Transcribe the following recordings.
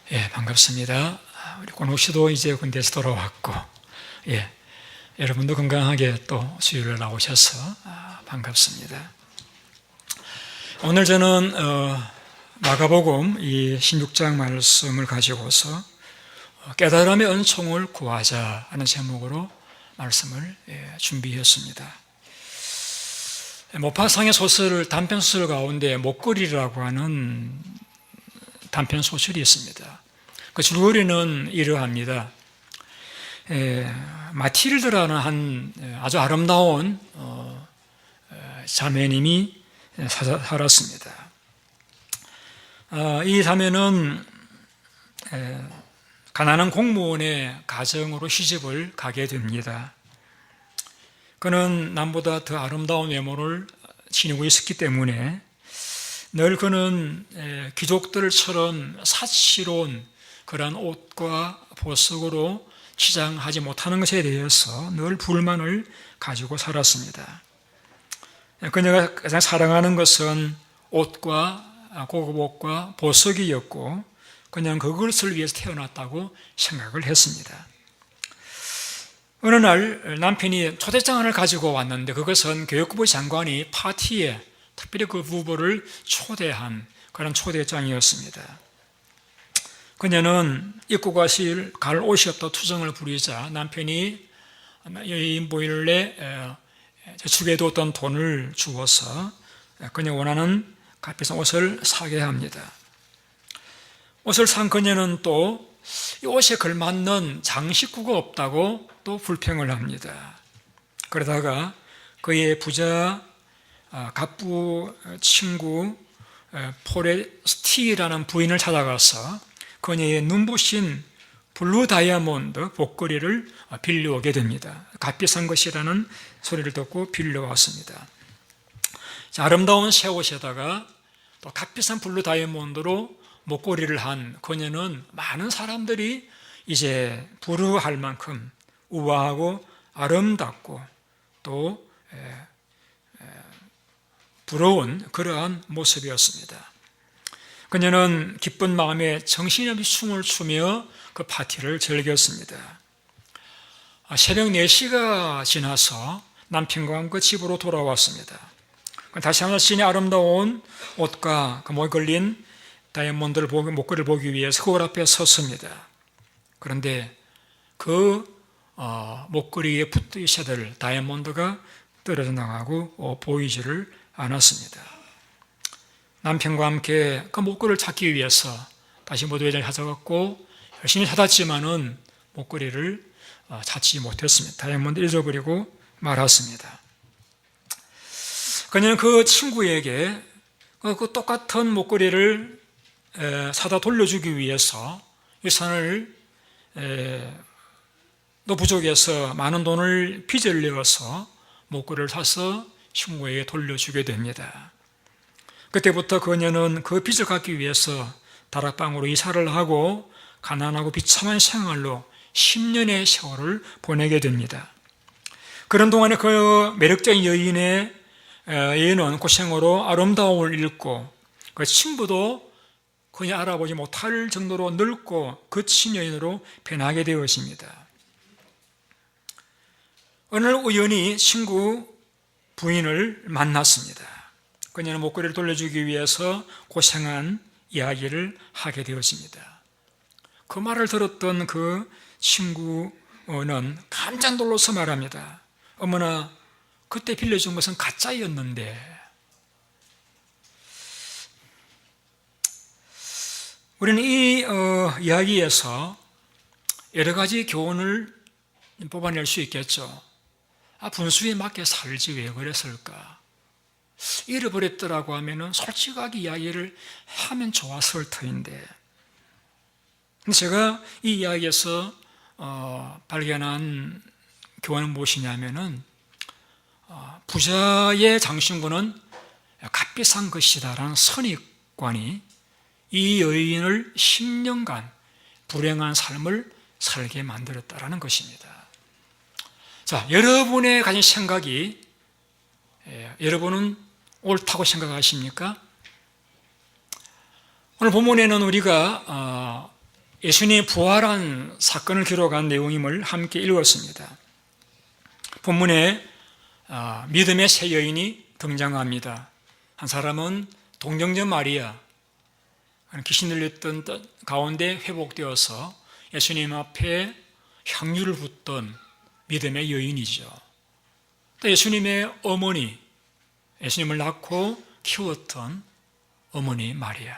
반갑습니다. 우리 권옥 씨도 이제 군대에서 돌아왔고, 여러분도 건강하게 또 수요일에 나오셔서 반갑습니다. 오늘 저는 마가복음 이 16장 말씀을 가지고서 깨달음의 은총을 구하자 하는 제목으로 말씀을 준비했습니다. 모파상의 소설, 단편 소설 가운데 목걸이라고 하는 단편 소설이 있습니다. 그 줄거리는 이러합니다. 마틸드라는 한 아주 아름다운 자매님이 살았습니다. 이 자매는 가난한 공무원의 가정으로 시집을 가게 됩니다. 그는 남보다 더 아름다운 외모를 지니고 있었기 때문에 늘 그는 귀족들처럼 사치로운 그러한 옷과 보석으로 치장하지 못하는 것에 대해서 늘 불만을 가지고 살았습니다. 그녀가 가장 사랑하는 것은 옷과 고급 옷과 보석이었고 그냥 그것을 위해서 태어났다고 생각을 했습니다. 어느 날 남편이 초대장을 가지고 왔는데 그것은 교육부 장관이 파티에 특별히 그 부부를 초대한 그런 초대장이었습니다. 그녀는 입고 갈 옷이 없다 투정을 부리자 남편이 여인 보일래 저축해두었던 돈을 주어서 그녀 원하는 값비싼 옷을 사게 합니다. 옷을 산 그녀는 또 이 옷에 걸맞는 장식구가 없다고 또 불평을 합니다. 그러다가 그의 부자 갑부 친구 포레스티라는 부인을 찾아가서 그녀의 눈부신 블루 다이아몬드 목걸이를 빌려오게 됩니다. 값비싼 것이라는 소리를 듣고 빌려왔습니다. 아름다운 새 옷에다가 또 값비싼 블루 다이아몬드로 목걸이를 한 그녀는 많은 사람들이 이제 부러워할 만큼 우아하고 아름답고 또 부러운 그러한 모습이었습니다. 그녀는 기쁜 마음에 정신없이 춤을 추며 그 파티를 즐겼습니다. 새벽 4시가 지나서 남편과 함께 집으로 돌아왔습니다. 다시 한번 자신의 아름다운 옷과 그 목에 걸린 다이아몬드를 목걸이를 보기 위해서 그걸 앞에 섰습니다. 그런데 그 목걸이에 붙어 있어야 될 다이아몬드가 떨어져 나가고 보이지를 않았습니다. 남편과 함께 그 목걸이를 찾기 위해서 다시 모두에 찾아갔고 열심히 찾았지만은 목걸이를 찾지 못했습니다. 다이아몬드 잊어버리고 말았습니다. 그녀는 그 친구에게 그 똑같은 목걸이를 사다 돌려주기 위해서 이 산을 또 부족해서 많은 돈을 빚을 내어서 목걸이를 사서 친구에게 돌려주게 됩니다. 그때부터 그녀는 그 빚을 갚기 위해서 다락방으로 이사를 하고 가난하고 비참한 생활로 10년의 세월을 보내게 됩니다. 그런 동안에 그 매력적인 여인은 고생으로 아름다움을 잃고 그 친구도 그녀 알아보지 못할 정도로 늙고 거친 여인으로 변하게 되었습니다. 어느 날 우연히 친구 부인을 만났습니다. 그녀는 목걸이를 돌려주기 위해서 고생한 이야기를 하게 되었습니다. 그 말을 들었던 그 친구는 깜짝 놀라서 말합니다. 어머나, 그때 빌려준 것은 가짜였는데. 우리는 이 이야기에서 여러 가지 교훈을 뽑아낼 수 있겠죠. 분수에 맞게 살지 왜 그랬을까? 잃어버렸더라고 하면은 솔직하게 이야기를 하면 좋았을 터인데. 제가 이 이야기에서 발견한 교훈은 무엇이냐면은 부자의 장신구는 값비싼 것이다라는 선입관이 이 여인을 10년간 불행한 삶을 살게 만들었다라는 것입니다. 자, 여러분의 가진 생각이 여러분은 옳다고 생각하십니까? 오늘 본문에는 우리가 예수님이 부활한 사건을 기록한 내용임을 함께 읽었습니다. 본문에 믿음의 세 여인이 등장합니다. 한 사람은 동정녀 마리아, 귀신 들렸던 가운데 회복되어서 예수님 앞에 향유를 붓던 믿음의 여인이죠. 또 예수님의 어머니, 예수님을 낳고 키웠던 어머니 마리아,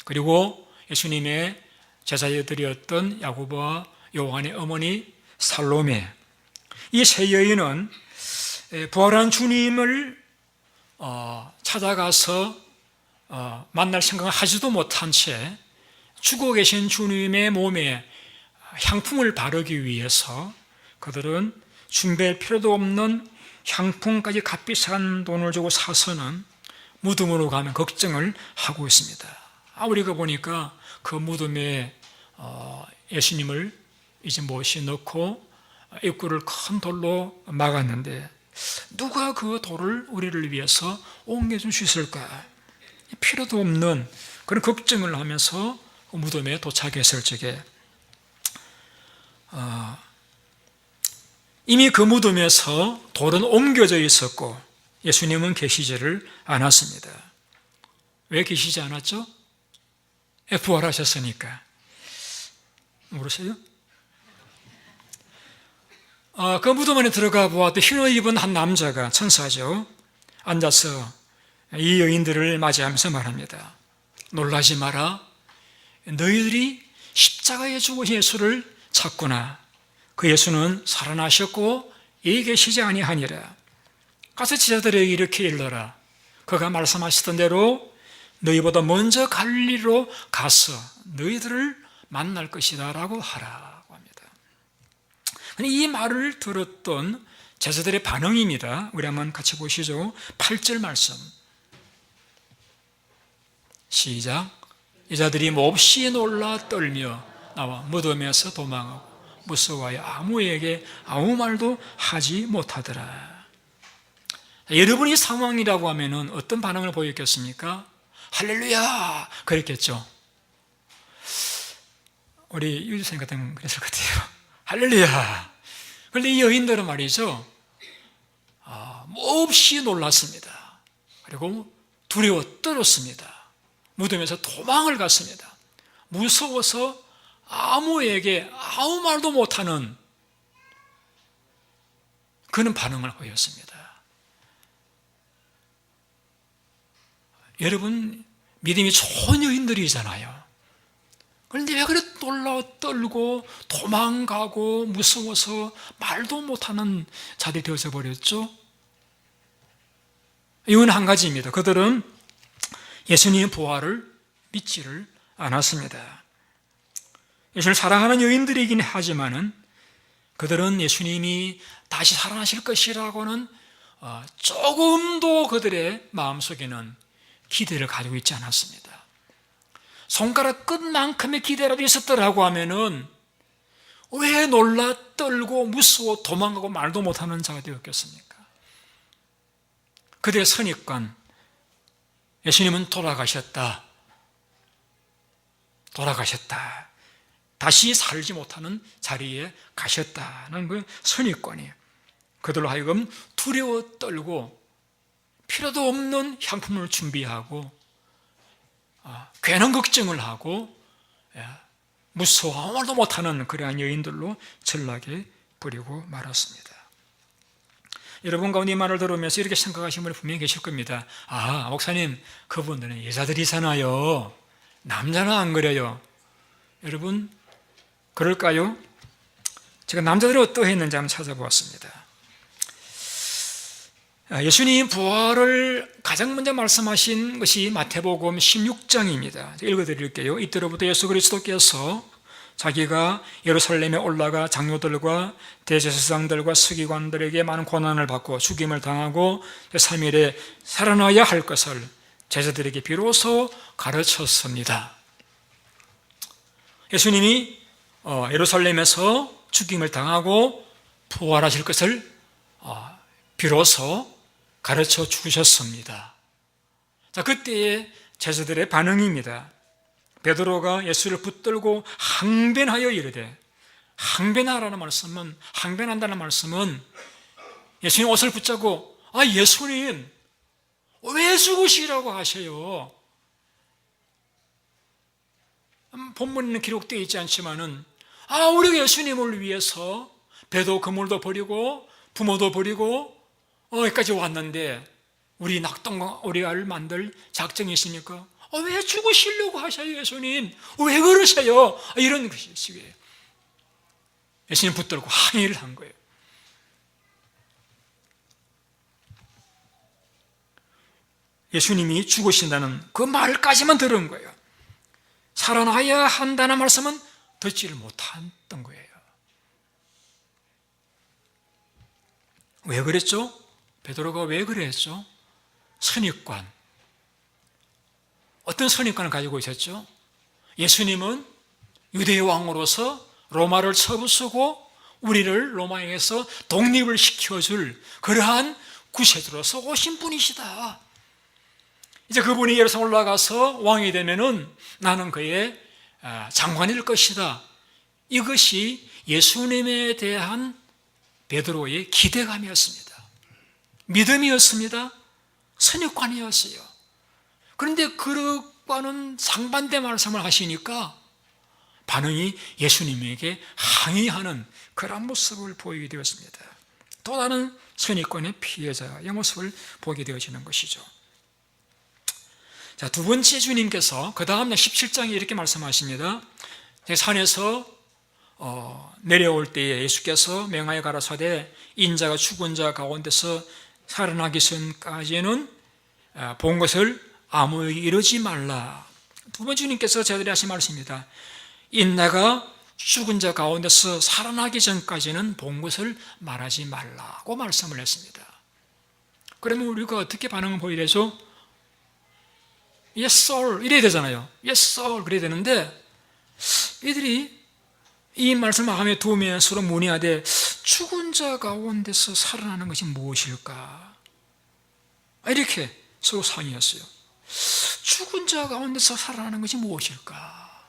그리고 예수님의 제자들이었던 야고보와 요한의 어머니 살로메, 이 세 여인은 부활한 주님을 찾아가서 만날 생각을 하지도 못한 채 죽어 계신 주님의 몸에 향품을 바르기 위해서 그들은 준비할 필요도 없는 향품까지 값비싼 돈을 주고 사서는 무덤으로 가면 걱정을 하고 있습니다. 우리가 보니까 그 무덤에 예수님을 이제 못이 넣고 입구를 큰 돌로 막았는데 누가 그 돌을 우리를 위해서 옮겨줄 수 있을까? 필요도 없는 그런 걱정을 하면서 무덤에 도착했을 적에 이미 그 무덤에서 돌은 옮겨져 있었고 예수님은 계시지를 않았습니다. 왜 계시지 않았죠? 부활하셨으니까. 모르세요? 그 무덤 안에 들어가 보았더니 흰옷 입은 한 남자가, 천사죠, 앉아서 이 여인들을 맞이하면서 말합니다. 놀라지 마라. 너희들이 십자가에 죽으신 예수를 찾구나. 그 예수는 살아나셨고 여기 계시지 아니하니라. 가서 제자들에게 이렇게 일러라. 그가 말씀하시던 대로 너희보다 먼저 갈릴리로 가서 너희들을 만날 것이다 라고 하라고 합니다. 이 말을 들었던 제자들의 반응입니다. 우리 한번 같이 보시죠. 8절 말씀 시작. 여자들이 몹시 놀라 떨며 나와 무덤에서 도망하고 무서워하여 아무에게 아무 말도 하지 못하더라. 여러분 이 상황이라고 하면 어떤 반응을 보였겠습니까? 할렐루야 그랬겠죠. 우리 유지선생 같은 그랬을 것 같아요. 할렐루야. 그런데 이 여인들은 말이죠, 몹시 놀랐습니다. 그리고 두려워 떨었습니다. 무덤에서 도망을 갔습니다. 무서워서 아무에게 아무 말도 못하는 그런 반응을 보였습니다. 여러분 믿음이 좋은 여인들이잖아요. 그런데 왜 그래 놀라 떨고 도망가고 무서워서 말도 못하는 자들이 되어져 버렸죠? 이유는 한 가지입니다. 그들은 예수님의 부활을 믿지를 않았습니다. 예수님을 사랑하는 여인들이긴 하지만은 그들은 예수님이 다시 살아나실 것이라고는 조금도 그들의 마음속에는 기대를 가지고 있지 않았습니다. 손가락 끝만큼의 기대라도 있었더라고 하면은 왜 놀라 떨고 무서워 도망가고 말도 못하는 자가 되었겠습니까? 그들의 선입관, 예수님은 돌아가셨다. 다시 살지 못하는 자리에 가셨다는 그 선입관이에요. 그들로 하여금 두려워 떨고 필요도 없는 향품을 준비하고 괜한 걱정을 하고 무서워 아무 말도 못하는 그러한 여인들로 전락에 버리고 말았습니다. 여러분 가운데 이 말을 들으면서 이렇게 생각하시는 분이 분명히 계실 겁니다. 목사님 그분들은 여자들이잖아요. 남자는 안 그래요. 여러분 그럴까요? 제가 남자들이 어떠했는지 한번 찾아보았습니다. 예수님 부활을 가장 먼저 말씀하신 것이 마태복음 16장입니다. 읽어드릴게요. 이때로부터 예수 그리스도께서 자기가 예루살렘에 올라가 장로들과 대제사장들과 서기관들에게 많은 고난을 받고 죽임을 당하고 3일에 살아나야 할 것을 제자들에게 비로소 가르쳤습니다. 예수님이 예루살렘에서 죽임을 당하고 부활하실 것을 비로소 가르쳐 주셨습니다. 자, 그때의 제자들의 반응입니다. 베드로가 예수를 붙들고 항변하여 이르되, 항변하라는 말씀은, 항변한다는 말씀은 예수님 옷을 붙잡고 예수님 왜 죽으시라고 하셔요? 본문에는 기록되어 있지 않지만은 우리가 예수님을 위해서 배도 그물도 버리고 부모도 버리고 여기까지 왔는데 우리 낙동강우리를 만들 작정이 있습니까? 왜 죽으시려고 하셔요, 예수님? 왜 그러세요? 이런 것이에요. 예수님 붙들고 항의를 한 거예요. 예수님이 죽으신다는 그 말까지만 들은 거예요. 살아나야 한다는 말씀은 듣지를 못했던 거예요. 왜 그랬죠? 베드로가 왜 그랬죠? 선입관. 어떤 선입관을 가지고 있었죠? 예수님은 유대의 왕으로서 로마를 쳐부수고 우리를 로마에서 독립을 시켜줄 그러한 구세주로서 오신 분이시다. 이제 그분이 예루살렘 올라가서 왕이 되면은 나는 그의 장관일 것이다. 이것이 예수님에 대한 베드로의 기대감이었습니다. 믿음이었습니다. 선입관이었어요. 그런데 그것과는 상반된 말씀을 하시니까 반응이 예수님에게 항의하는 그런 모습을 보이게 되었습니다. 또 다른 선입관의 피해자의 모습을 보게 되어지는 것이죠. 자, 두 번째 주님께서 그 다음날 17장에 이렇게 말씀하십니다. 산에서 내려올 때에 예수께서 맹하여 가라사대 인자가 죽은 자 가운데서 살아나기 전까지는 본 것을 아무에게 이르지 말라. 두 번째 주님께서 저희들이 하신 말씀입니다. 인자가 죽은 자 가운데서 살아나기 전까지는 본 것을 말하지 말라고 말씀을 했습니다. 그러면 우리가 어떻게 반응을 보여야 되죠? Yes, sir. 이래야 되잖아요. Yes, sir. 그래야 되는데, 이들이 이 말씀을 하며 두면 서로 문의하되, 죽은 자 가운데서 살아나는 것이 무엇일까? 이렇게 서로 상의했어요. 죽은 자 가운데서 살아나는 것이 무엇일까?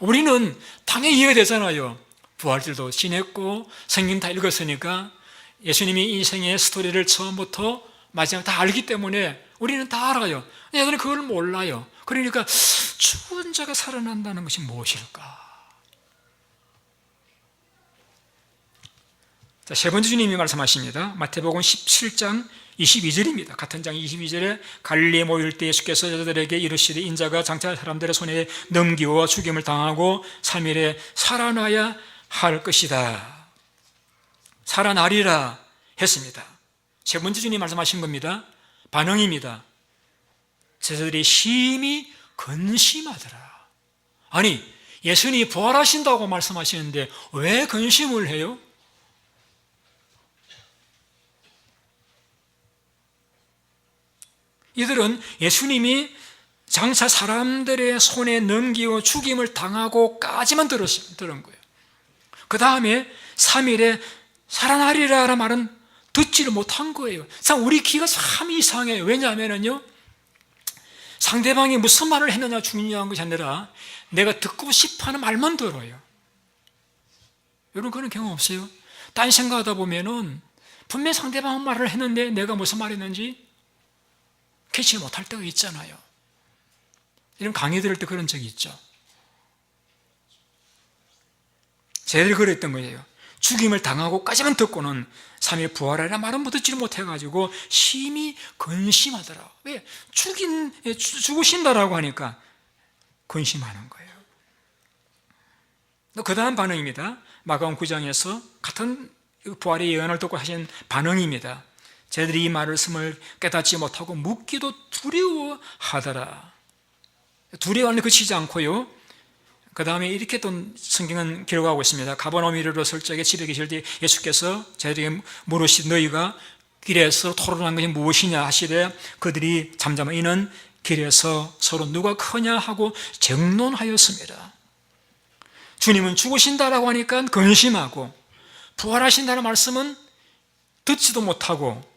우리는 당연히 이해가 되잖아요. 부활절도 지냈고, 성경 다 읽었으니까, 예수님이 인생의 스토리를 처음부터 마지막 다 알기 때문에 우리는 다 알아요. 얘들은 그걸 몰라요. 그러니까 죽은 자가 살아난다는 것이 무엇일까? 자, 세 번째 주님이 말씀하십니다. 마태복음 17장 22절입니다. 같은 장 22절에 갈릴리에 모일 때 예수께서 여자들에게 이르시되 인자가 장차 사람들의 손에 넘기워 죽임을 당하고 3일에 살아나야 할 것이다. 살아나리라 했습니다. 세 번째 주님 말씀하신 겁니다. 반응입니다. 제자들이 심히 근심하더라. 아니, 예수님이 부활하신다고 말씀하시는데 왜 근심을 해요? 이들은 예수님이 장차 사람들의 손에 넘기고 죽임을 당하고까지만 들은 거예요. 그 다음에 3일에 살아나리라는 말은 듣지를 못한 거예요. 참 우리 귀가 참 이상해요. 왜냐하면요, 상대방이 무슨 말을 했느냐 중요한 것이 아니라 내가 듣고 싶어하는 말만 들어요. 여러분 그런 경험 없어요? 딴 생각하다 보면은 분명히 상대방은 말을 했는데 내가 무슨 말했는지 캐치 못할 때가 있잖아요. 이런 강의 들을 때 그런 적이 있죠. 쟤들이 그랬던 거예요. 죽임을 당하고까지만 듣고는 3일 부활하리라 말은 못 듣지를 못해가지고 심히 근심하더라. 왜? 죽으신다라고 하니까 근심하는 거예요. 그 다음 반응입니다. 마가복음 9장에서 같은 부활의 예언을 듣고 하신 반응입니다. 쟤들이 이 말씀을 깨닫지 못하고 묻기도 두려워하더라. 두려워하는 그치지 않고요, 그 다음에 이렇게 또 성경은 기록하고 있습니다. 가버나움에 이르렀을 적에 집에 계실 때 예수께서 저희들에게 물으시되 너희가 길에서 토론한 것이 무엇이냐 하시되 그들이 잠잠하 이는 길에서 서로 누가 크냐 하고 정론하였습니다. 주님은 죽으신다라고 하니까 근심하고 부활하신다는 말씀은 듣지도 못하고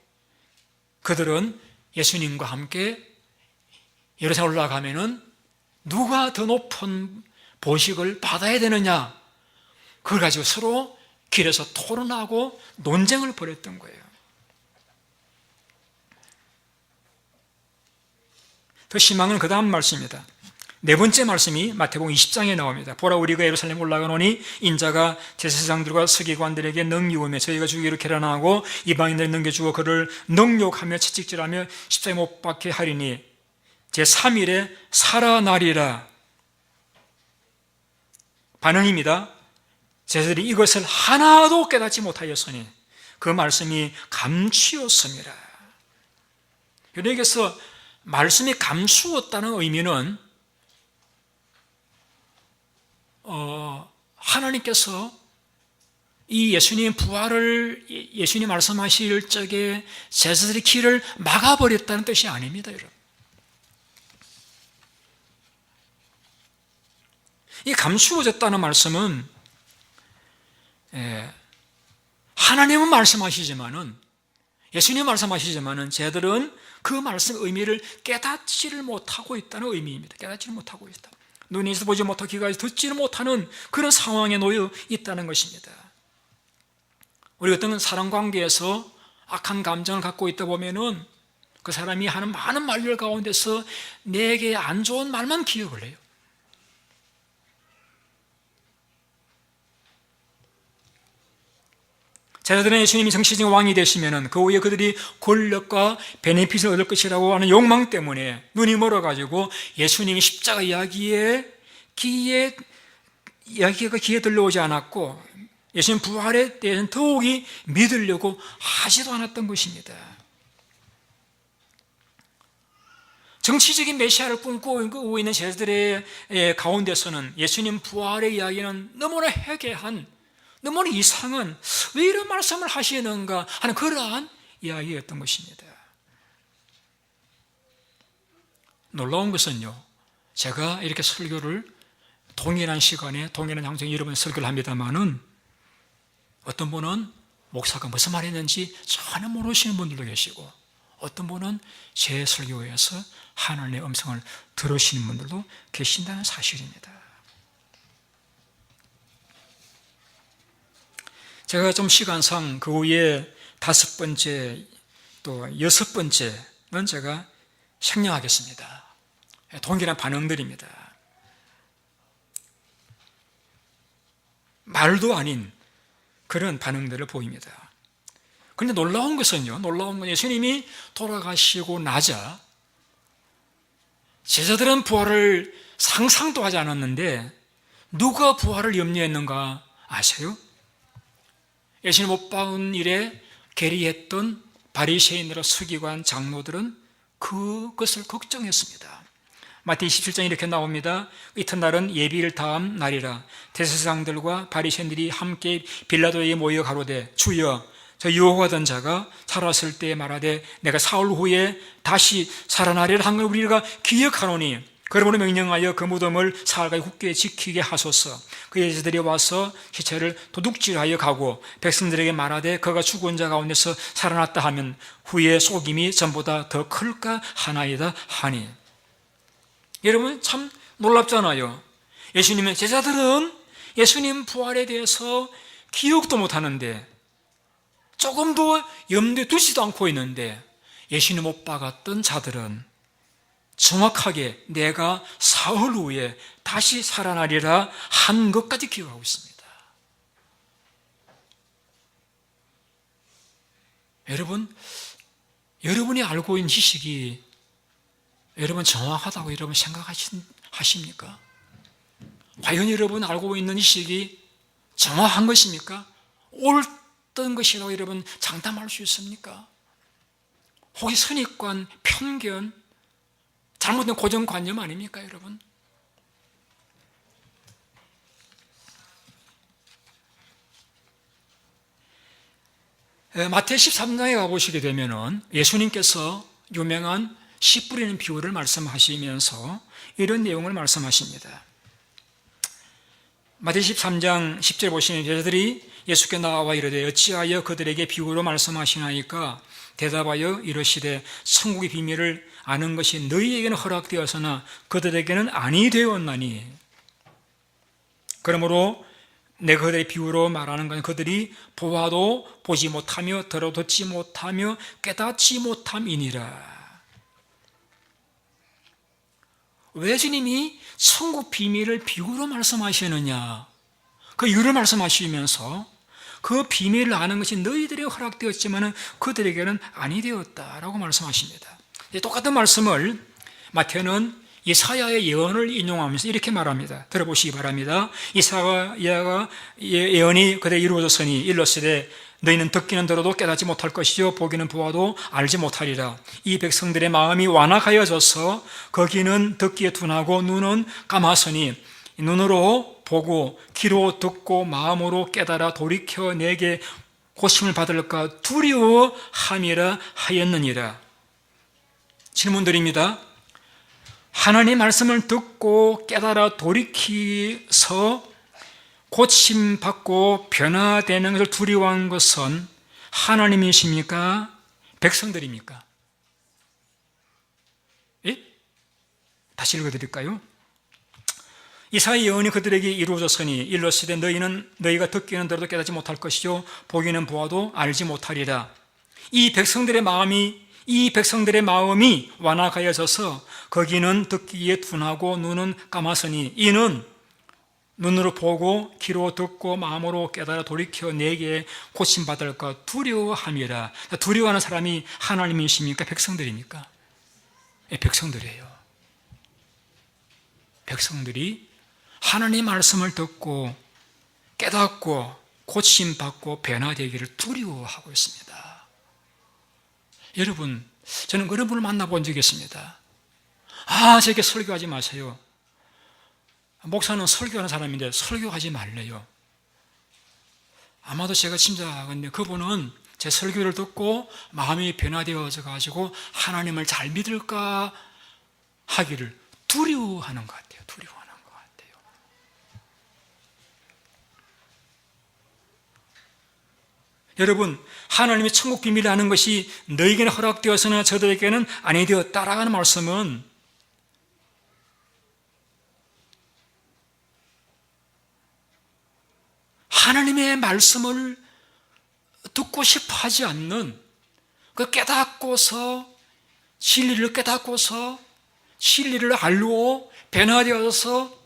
그들은 예수님과 함께 예루살렘 올라가면은 누가 더 높은 보식을 받아야 되느냐, 그걸 가지고 서로 길에서 토론하고 논쟁을 벌였던 거예요. 더 심한 건 그 다음 말씀입니다. 네 번째 말씀이 마태복음 20장에 나옵니다. 보라, 우리가 예루살렘 올라가노니 인자가 제사장들과 서기관들에게 능유하며 저희가 주기로 계란하고 이방인들에 넘겨주고 그를 능욕하며 채찍질하며 십자가에 못 박게 하리니 제3일에 살아나리라. 반응입니다. 제자들이 이것을 하나도 깨닫지 못하였으니 그 말씀이 감추었습니다. 여기서 말씀이 감추었다는 의미는 하나님께서 이 예수님 부활을 예수님 말씀하실 적에 제자들의 길을 막아버렸다는 뜻이 아닙니다, 여러분. 이 감추어졌다는 말씀은 하나님은 말씀하시지만은 예수님 말씀하시지만은 제자들은 그 말씀의 의미를 깨닫지를 못하고 있다는 의미입니다. 깨닫지를 못하고 있다. 눈에서 보지 못하고 귀가 듣지를 못하는 그런 상황에 놓여 있다는 것입니다. 우리 어떤 사람 관계에서 악한 감정을 갖고 있다 보면은 그 사람이 하는 많은 말들 가운데서 내게 안 좋은 말만 기억을 해요. 제자들은 예수님이 정치적인 왕이 되시면은 그 후에 그들이 권력과 베네핏을 얻을 것이라고 하는 욕망 때문에 눈이 멀어가지고 예수님이 십자가 이야기가 귀에 들려오지 않았고 예수님 부활에 대해서는 더욱이 믿으려고 하지도 않았던 것입니다. 정치적인 메시아를 꿈꾸고 있는 제자들의 가운데서는 예수님 부활의 이야기는 너무나 해괴한, 너무나 이상한, 왜 이런 말씀을 하시는가 하는 그러한 이야기였던 것입니다. 놀라운 것은요, 제가 이렇게 설교를 동일한 시간에 동일한 장소에 여러 번 설교를 합니다만은 어떤 분은 목사가 무슨 말했는지 전혀 모르시는 분들도 계시고 어떤 분은 제 설교에서 하나님의 음성을 들으시는 분들도 계신다는 사실입니다. 제가 좀 시간상 그 후에 5번째 또 6번째는 제가 생략하겠습니다. 동일한 반응들입니다. 말도 아닌 그런 반응들을 보입니다. 그런데 놀라운 것은요, 놀라운 건 예수님이 돌아가시고 나자 제자들은 부활을 상상도 하지 않았는데 누가 부활을 염려했는가 아세요? 예수님 못 박은 일에 계리했던 바리새인으로 서기관 장로들은 그것을 걱정했습니다. 마태 27장에 이렇게 나옵니다. 이튿날은 예비일 다음 날이라 대제사장들과 바리새인들이 함께 빌라도에게 모여 가로되 주여 저 유혹하던 자가 살았을 때 말하되 내가 사흘 후에 다시 살아나리라 한 걸 우리가 기억하노니 그러므로 명령하여 그 무덤을 사흘까지 굳게 지키게 하소서. 그 제자들이 와서 시체를 도둑질하여 가고 백성들에게 말하되 그가 죽은 자 가운데서 살아났다 하면 후에 속임이 전보다 더 클까 하나이다 하니. 여러분 참 놀랍잖아요. 예수님의 제자들은 예수님 부활에 대해서 기억도 못하는데 조금도 염두에 두지도 않고 있는데 예수님 못 박았던 자들은 정확하게 내가 사흘 후에 다시 살아나리라 한 것까지 기억하고 있습니다. 여러분, 여러분이 알고 있는 지식이 여러분 정확하다고 여러분 생각하십니까? 과연 여러분 알고 있는 지식이 정확한 것입니까? 옳던 것이라고 여러분 장담할 수 있습니까? 혹시 선입관, 편견, 잘못된 고정관념 아닙니까, 여러분? 마태 13장에 가보시게 되면은 예수님께서 유명한 씨 뿌리는 비유를 말씀하시면서 이런 내용을 말씀하십니다. 마태 13장 10절 보시면 제자들이 예수께 나와 이르되 어찌하여 그들에게 비유로 말씀하시나이까 대답하여 이르시되 천국의 비밀을 아는 것이 너희에게는 허락되었으나 그들에게는 아니 되었나니. 그러므로 내가 그들의 비유로 말하는 것은 그들이 보아도 보지 못하며 들어 듣지 못하며 깨닫지 못함이니라. 왜 주님이 천국 비밀을 비유로 말씀하시느냐? 그 이유를 말씀하시면서 그 비밀을 아는 것이 너희들에게 허락되었지만 그들에게는 아니 되었다라고 말씀하십니다. 똑같은 말씀을 마태는 이사야의 예언을 인용하면서 이렇게 말합니다. 들어보시기 바랍니다. 이사야가 예언이 그대 이루어졌으니 일렀으되 너희는 듣기는 들어도 깨닫지 못할 것이요 보기는 보아도 알지 못하리라. 이 백성들의 마음이 완악하여져서 거기는 듣기에 둔하고 눈은 감았으니 눈으로 보고 귀로 듣고 마음으로 깨달아 돌이켜 내게 고침을 받을까 두려워함이라 하였느니라. 질문드립니다. 하나님의 말씀을 듣고 깨달아 돌이켜서 고침받고 변화되는 것을 두려워한 것은 하나님이십니까? 백성들입니까? 예? 다시 읽어드릴까요? 이사야 예언이 그들에게 이루어졌으니 일렀으되 너희가 듣기는 들어도 깨닫지 못할 것이요 보기는 보아도 알지 못하리라. 이 백성들의 마음이 완악하여져서 거기는 듣기에 둔하고 눈은 감았으니 이는 눈으로 보고 귀로 듣고 마음으로 깨달아 돌이켜 내게 고침받을까 두려워함이라. 두려워하는 사람이 하나님이십니까? 백성들입니까? 예, 백성들이에요. 백성들이 하나님의 말씀을 듣고 깨닫고 고침받고 변화되기를 두려워하고 있습니다. 여러분, 저는 그런 분을 만나본 적이 있습니다. 저에게 설교하지 마세요. 목사는 설교하는 사람인데 설교하지 말래요. 아마도 제가 짐작하건대 그분은 제 설교를 듣고 마음이 변화되어져 가지고 하나님을 잘 믿을까 하기를 두려워하는 것 같아요. 두려워하는 것 같아요. 여러분, 하나님의 천국 비밀을 아는 것이 너희에게는 허락되었으나 저들에게는 아니 되었다라는 말씀은 하나님의 말씀을 듣고 싶어 하지 않는, 그 깨닫고서 진리를 깨닫고서 진리를 알고 변화되어서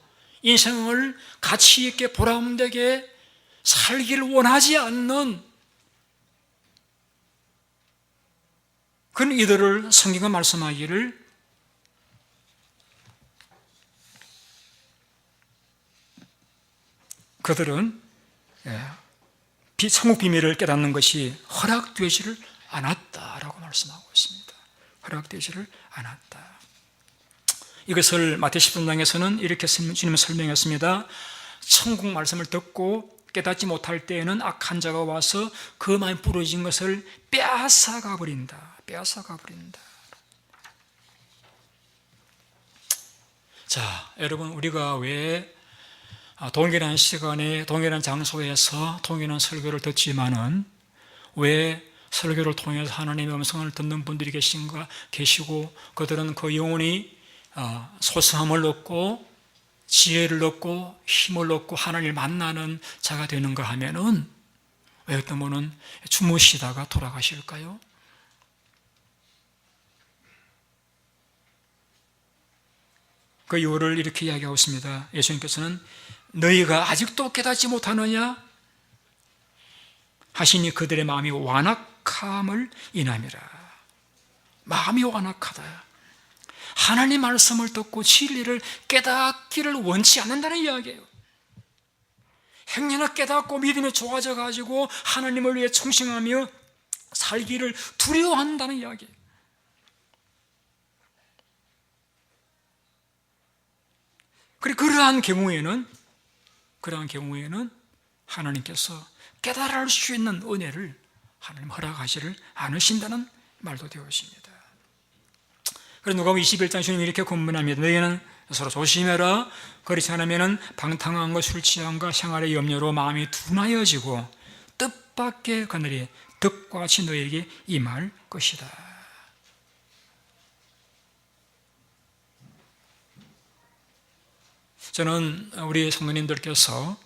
인생을 가치 있게 보람되게 살기를 원하지 않는 그런 이들을 성경은 말씀하기를 그들은 천국 비밀을 깨닫는 것이 허락되지를 않았다라고 말씀하고 있습니다. 허락되지를 않았다. 이것을 마태 10장에서는 이렇게 주님은 설명했습니다. 천국 말씀을 듣고 깨닫지 못할 때에는 악한 자가 와서 그 마음에 부러진 것을 빼앗아가 버린다. 빼앗아가 버린다. 자, 여러분, 우리가 왜 동일한 시간에 동일한 장소에서 동일한 설교를 듣지만은 왜 설교를 통해서 하나님의 음성을 듣는 분들이 계시고 그들은 그 영혼이 소성함을 얻고 지혜를 얻고 힘을 얻고 하나님을 만나는 자가 되는가 하면은 왜 어떤 분은 주무시다가 돌아가실까요? 그 이유를 이렇게 이야기하고 있습니다. 예수님께서는 너희가 아직도 깨닫지 못하느냐 하시니 그들의 마음이 완악함을 인함이라. 마음이 완악하다. 하나님 말씀을 듣고 진리를 깨닫기를 원치 않는다는 이야기예요. 행여나 깨닫고 믿음이 좋아져 가지고 하나님을 위해 충성하며 살기를 두려워한다는 이야기예요. 그러한 경우에는 하나님께서 깨달을 수 있는 은혜를 하나님 허락하시를 않으신다는 말도 되어 있습니다. 그래서 누가복음 21장 주님이 이렇게 권면합니다. 너희는 서로 조심해라. 그렇지 않으면 방탕한 것, 술 취한 것, 생활의 염려로 마음이 둔하여지고 뜻밖의 그늘이 덕과 같이 너에게 임할 것이다. 저는 우리 성도님들께서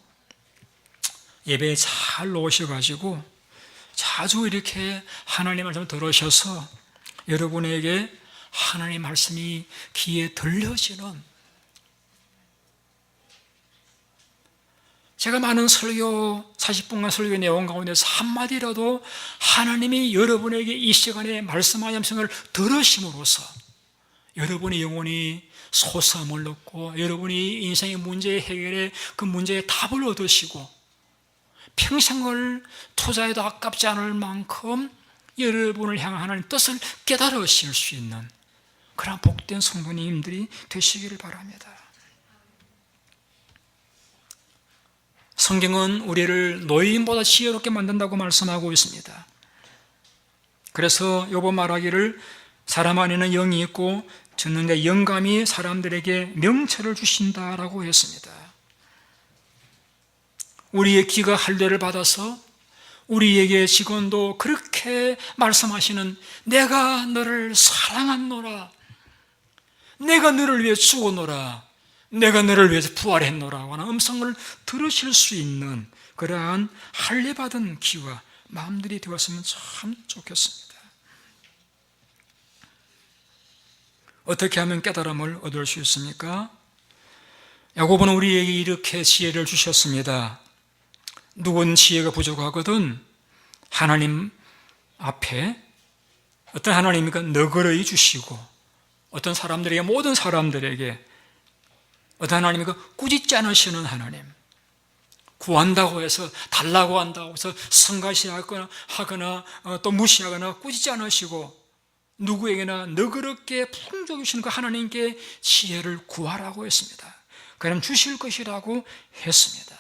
예배에 잘 오셔가지고 자주 이렇게 하나님 말씀을 들으셔서 여러분에게 하나님 말씀이 귀에 들려지는, 제가 많은 설교, 40분간 설교 내용 가운데서 한마디라도 하나님이 여러분에게 이 시간에 말씀하신 음성을 들으심으로써 여러분의 영혼이 소성함을 얻고 여러분이 인생의 문제 해결에 그 문제의 답을 얻으시고 평생을 투자해도 아깝지 않을 만큼 여러분을 향한 하나님의 뜻을 깨달으실 수 있는 그런 복된 성도님들이 되시기를 바랍니다. 성경은 우리를 노인보다 지혜롭게 만든다고 말씀하고 있습니다. 그래서 욥은 말하기를 사람 안에는 영이 있고 듣는데 영감이 사람들에게 명철을 주신다라고 했습니다. 우리의 귀가 할례를 받아서 우리에게 지금도 그렇게 말씀하시는 내가 너를 사랑하노라, 내가 너를 위해 죽었노라, 내가 너를 위해서 부활했노라 하는 음성을 들으실 수 있는 그러한 할례받은 귀와 마음들이 되었으면 참 좋겠습니다. 어떻게 하면 깨달음을 얻을 수 있습니까? 야고보는 우리에게 이렇게 지혜를 주셨습니다. 누군 지혜가 부족하거든 하나님 앞에, 어떤 하나님이니까 너그러이 주시고, 어떤 사람들에게, 모든 사람들에게 어떤 하나님이니까 꾸짖지 않으시는 하나님, 구한다고 해서 달라고 한다고 해서 성가시하거나 또 무시하거나 꾸짖지 않으시고 누구에게나 너그럽게 풍족해 주시는 그 하나님께 지혜를 구하라고 했습니다. 그럼 주실 것이라고 했습니다.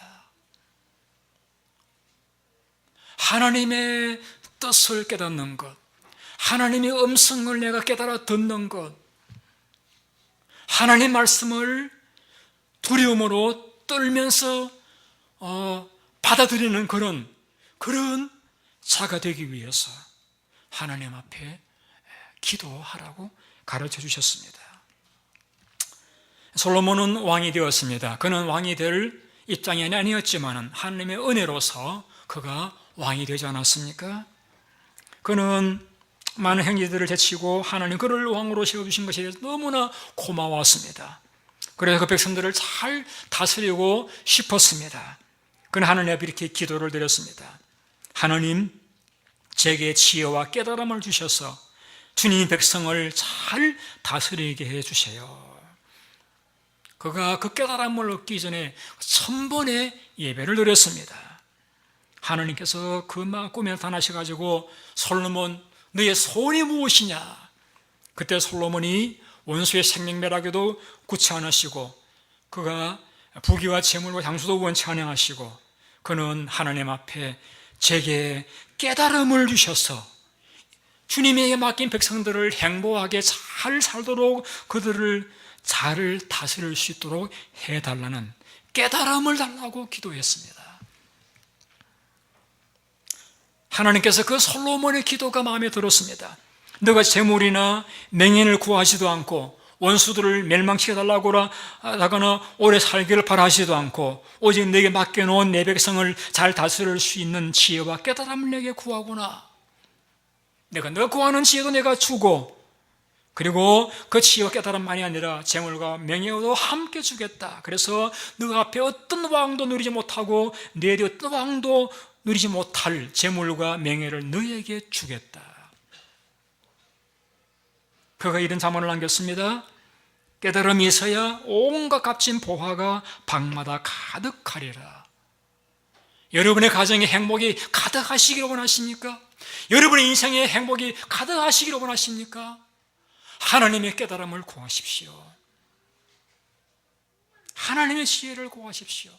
하나님의 뜻을 깨닫는 것, 하나님의 음성을 내가 깨달아 듣는 것, 하나님 말씀을 두려움으로 떨면서 받아들이는 그런 자가 되기 위해서 하나님 앞에 기도하라고 가르쳐 주셨습니다. 솔로몬은 왕이 되었습니다. 그는 왕이 될 입장이 아니었지만 하나님의 은혜로서 그가 왕이 되지 않았습니까? 그는 많은 형제들을 제치고 하나님 그를 왕으로 세워주신 것에 대해서 너무나 고마웠습니다. 그래서 그 백성들을 잘 다스리고 싶었습니다. 그는 하나님 앞에 이렇게 기도를 드렸습니다. 하나님, 제게 지혜와 깨달음을 주셔서 주님 백성을 잘 다스리게 해주세요. 그가 그 깨달음을 얻기 전에 1000번의 예배를 드렸습니다. 하나님께서 그 꿈에 나타나셔가지고 솔로몬, 너의 소원이 무엇이냐? 그때 솔로몬이 원수의 생명멸하기도 굳지 않으시고 그가 부귀와 재물과 장수도 원치 아니하시고 그는 하나님 앞에 제게 깨달음을 주셔서 주님에게 맡긴 백성들을 행복하게 잘 살도록 그들을 잘 다스릴 수 있도록 해달라는 깨달음을 달라고 기도했습니다. 하나님께서 그 솔로몬의 기도가 마음에 들었습니다. 너가 재물이나 명예를 구하지도 않고 원수들을 멸망시켜달라고 하거나 오래 살기를 바라시지도 않고 오직 내게 맡겨놓은 내 백성을 잘 다스릴 수 있는 지혜와 깨달음을 내게 구하구나. 내가 너 구하는 지혜도 내가 주고 그리고 그 지혜와 깨달음만이 아니라 재물과 명예도 함께 주겠다. 그래서 너 앞에 어떤 왕도 누리지 못하고 내 뒤에 어떤 왕도 누리지 못할 재물과 명예를 너에게 주겠다. 그가 이런 잠언을 남겼습니다. 깨달음이 있어야 온갖 값진 보화가 방마다 가득하리라. 여러분의 가정의 행복이 가득하시기를 원하십니까? 여러분의 인생의 행복이 가득하시기를 원하십니까? 하나님의 깨달음을 구하십시오. 하나님의 지혜를 구하십시오.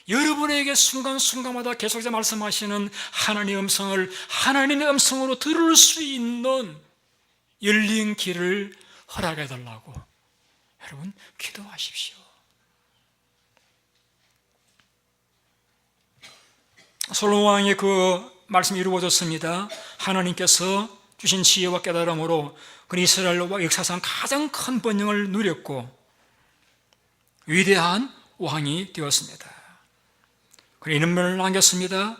여러분에게 순간순간마다 계속해서 말씀하시는 하나님의 음성을 하나님의 음성으로 들을 수 있는 열린 길을 허락해 달라고 여러분 기도하십시오. 솔로몬 왕의 그 말씀이 이루어졌습니다. 하나님께서 주신 지혜와 깨달음으로 그 이스라엘 역사상 가장 큰 번영을 누렸고 위대한 왕이 되었습니다. 그리고 이런 말을 남겼습니다.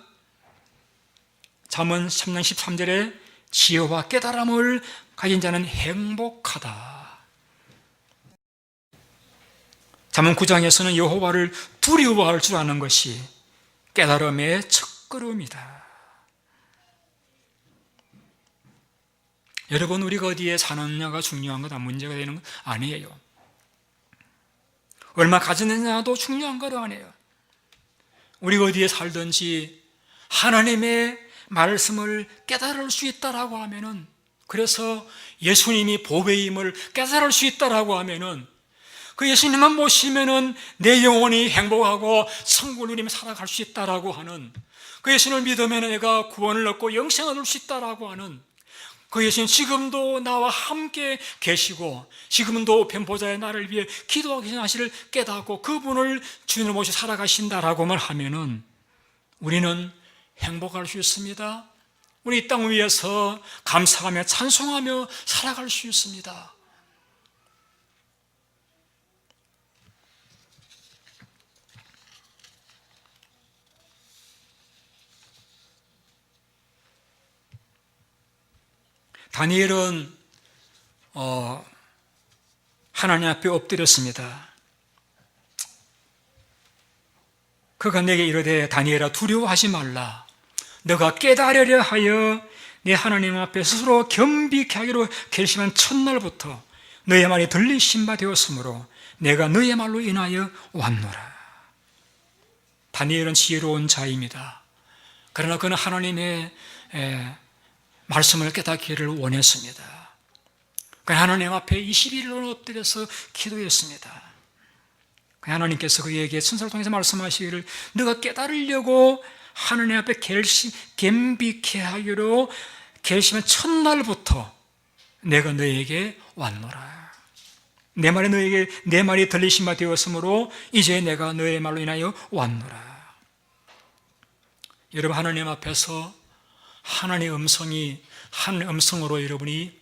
잠언 3장 13절에 지혜와 깨달음을 가진 자는 행복하다. 잠언 9장에서는 여호와를 두려워할 줄 아는 것이 깨달음의 첫걸음이다. 여러분, 우리가 어디에 사느냐가 중요한 거다, 문제가 되는 건 아니에요. 얼마 가졌느냐도 중요한 건 아니에요. 우리가 어디에 살든지 하나님의 말씀을 깨달을 수 있다라고 하면은, 그래서 예수님이 보배임을 깨달을 수 있다라고 하면은, 그 예수님만 모시면은 내 영혼이 행복하고 천국을 누리며 살아갈 수 있다라고 하는, 그 예수님을 믿으면 내가 구원을 얻고 영생을 얻을 수 있다라고 하는, 그 예수님 지금도 나와 함께 계시고 지금도 변보자의 나를 위해 기도하고 계신 사실을 깨닫고 그분을 주인으로 모시고 살아가신다라고만 하면은 우리는 행복할 수 있습니다. 우리 이 땅 위에서 감사하며 찬송하며 살아갈 수 있습니다. 다니엘은 하나님 앞에 엎드렸습니다. 그가 내게 이르되 다니엘아 두려워하지 말라. 너가 깨달으려 하여 내 하나님 앞에 스스로 겸비케 하기로 결심한 첫날부터 너의 말이 들리신 바 되었으므로 내가 너의 말로 인하여 왔노라. 다니엘은 지혜로운 자입니다. 그러나 그는 하나님의 말씀을 깨닫기를 원했습니다. 하나님 앞에 21일을 엎드려서 기도했습니다. 하나님께서 그에게 천사를 통해서 말씀하시기를 너가 깨달으려고 하나님 앞에 겸비케 하기로 결심한 첫날부터 내가 너에게 왔노라. 내 말이 들리신 바 되었으므로 이제 내가 너의 말로 인하여 왔노라. 여러분, 하나님 앞에서 하나님의 음성이 한 음성으로 여러분이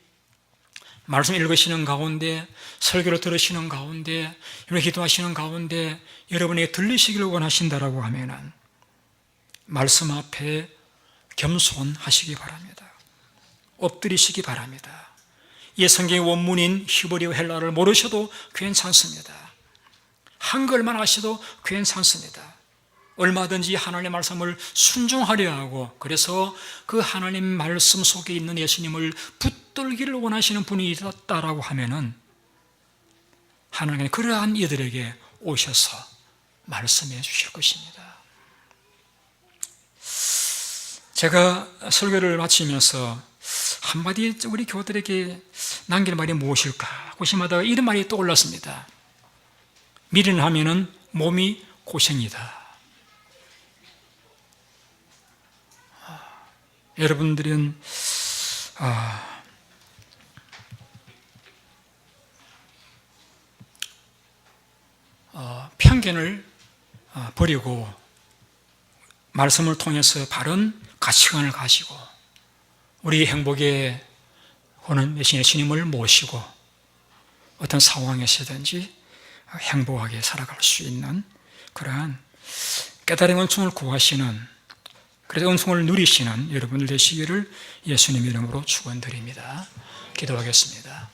말씀 읽으시는 가운데, 설교를 들으시는 가운데, 기도하시는 가운데 여러분에게 들리시기를 원하신다라고 하면은 말씀 앞에 겸손하시기 바랍니다. 엎드리시기 바랍니다. 이 성경의 원문인 히브리어 헬라를 모르셔도 괜찮습니다. 한글만 아셔도 괜찮습니다. 얼마든지 하나님의 말씀을 순종하려 하고, 그래서 그 하나님 말씀 속에 있는 예수님을 붙들기를 원하시는 분이 있다라고 하면은 하나님은 그러한 이들에게 오셔서 말씀해 주실 것입니다. 제가 설교를 마치면서 한마디 우리 교우들에게 남길 말이 무엇일까 고심하다가 이런 말이 떠올랐습니다. 미련하면은 몸이 고생이다. 여러분들은 편견을 버리고 말씀을 통해서 바른 가치관을 가지고 우리 행복의 호는 대신 예수님을 모시고 어떤 상황에서든지 행복하게 살아갈 수 있는 그러한 깨달음의 은총을 구하시는, 그래서 은총을 누리시는 여러분들 되시기를 예수님 이름으로 축원드립니다. 기도하겠습니다.